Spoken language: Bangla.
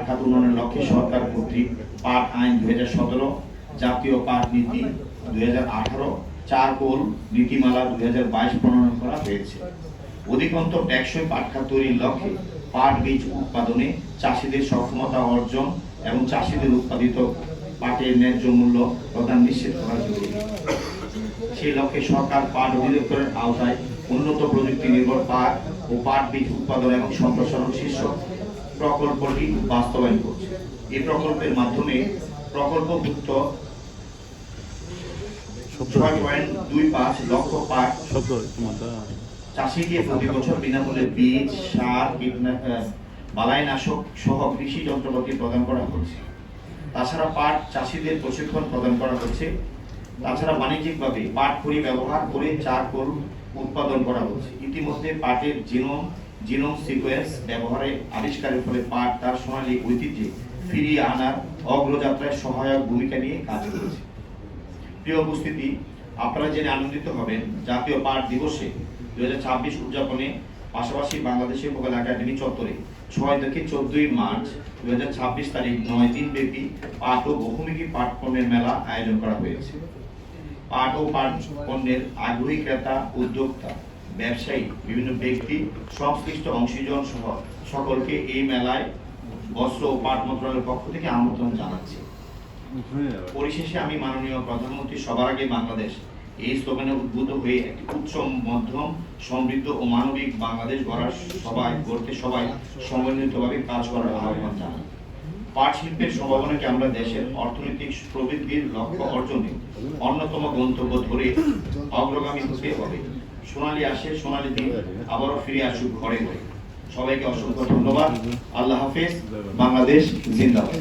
খাত উন্নয়নের লক্ষ্যে সরকার কর্তৃক পাট আইন 2017, জাতীয় পাট নীতি 2018, চারকোল নীতিমালা 2022 প্রণয়ন করা হয়েছে। অধিকন্তু টেকসই পাট খাত তৈরির লক্ষ্যে পাট বীজ উৎপাদনে চাষীদের সক্ষমতা অর্জন এবং চাষীদের উৎপাদিত পাটের ন্যায্য মূল্য প্রদান নিশ্চিত করা জরুরি। সেই লক্ষ্যে সরকার পাট অধিদপ্তরের আওতায় উন্নত প্রযুক্তি নির্ভর পাট ও পাট বীজ উৎপাদন এবং সম্প্রসারণ শীর্ষক প্রকল্পটি বাস্তবায়ন করছে। এই প্রকল্পের মাধ্যমে প্রকল্পভুক্ত 6.25 লক্ষ পাট চাষীকে প্রতি বছর বিনামূল্যে বীজ, সার, বালাইনাশক সহ কৃষি যন্ত্রপাতি প্রদান করা হচ্ছে। তাছাড়া পাট চাষীদের প্রশিক্ষণ প্রদান করা হচ্ছে। তাছাড়া বাণিজ্যিকভাবে পাট খড়ি ব্যবহার করে চারকোল উৎপাদন করা হচ্ছে। ইতিমধ্যে পাটের জিনোম সিকোয়েন্স ব্যবহারে আবিষ্কারের ফলে পাট তার সোনালী ঐতিহ্যে ফিরিয়ে আনার অগ্রযাত্রায় সহায়ক ভূমিকা নিয়ে কাজ করেছে। প্রিয় উপস্থিতি, আপনারা জেনে আনন্দিত হবেন জাতীয় পাট দিবসে 2026 উদযাপনে পাশাপাশি বাংলাদেশের ভোকাল একাডেমি চত্বরে 6 থেকে 14 মার্চ 2026 তারিখ 9 দিন ব্যাপী পাট ও বহুমুখী পাট পণ্যের মেলা আয়োজন করা হয়েছে। পাট ও পাট পণ্যের আগ্রহী ক্রেতা, উদ্যোক্তা, ব্যবসায়ী, বিভিন্ন ব্যক্তি, সংশ্লিষ্ট অংশীজন সহ সকলকে এই মেলায় বস্ত্র ও পাট মন্ত্রণালয়ের পক্ষ থেকে আমন্ত্রণ জানাচ্ছি। পরিশেষে আমি মাননীয় প্রধানমন্ত্রী সবার আগে বাংলাদেশ এই স্লোগানে উদ্বুদ্ধ হয়ে একটি উচ্চ, মধ্যম, সমৃদ্ধ ও মানবিক বাংলাদেশ গড়তে সবাই সমন্বিতভাবে কাজ করার আহ্বান জানাই। পাট শিল্পের সম্ভাবনাকে আমরা দেশের অর্থনৈতিক প্রবৃদ্ধির লক্ষ্য অর্জনে অন্যতম গন্তব্য ধরে অগ্রগামী হতে হবে। সোনালী আসে, সোনালী দিন আবারও ফিরে আসুক ঘরে ঘরে। সবাইকে অসংখ্য ধন্যবাদ। আল্লাহ হাফেজ। বাংলাদেশ জিন্দাবাদ।